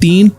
3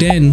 10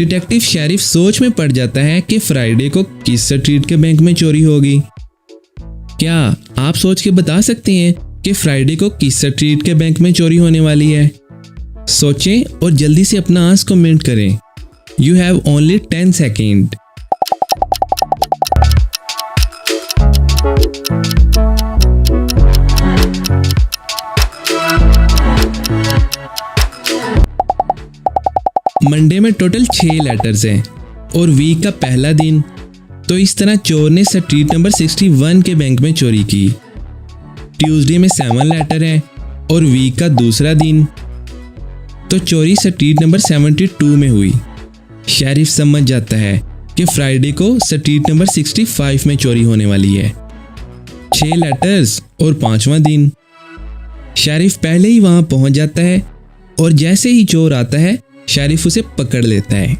detective sheriff सोच में पड़ जाता है कि फ्राइडे को किस स्ट्रीट के बैंक में चोरी होगी। क्या आप सोच के बता सकते हैं कि फ्राइडे को किस स्ट्रीट के बैंक में चोरी होने वाली है? सोचें और जल्दी से अपना आंसर कमेंट करें। You have only 10 second. Monday में टोटल 6 लेटर्स हैं और वीक का पहला दिन, तो इस तरह चोर ने स्ट्रीट नंबर 61 के बैंक में चोरी की। ट्यूसडे में 7 लेटर हैं और वीक का दूसरा दिन, तो चोरी स्ट्रीट नंबर 72 में हुई। शेरिफ समझ जाता है कि फ्राइडे को स्ट्रीट नंबर 65 में चोरी होने वाली है। 6 लेटर्स और 5वां दिन। शेरिफ पहले ही वहां पहुंच जाता है और जैसे ही चोर आता है शेरिफ उसे पकड़ लेता है।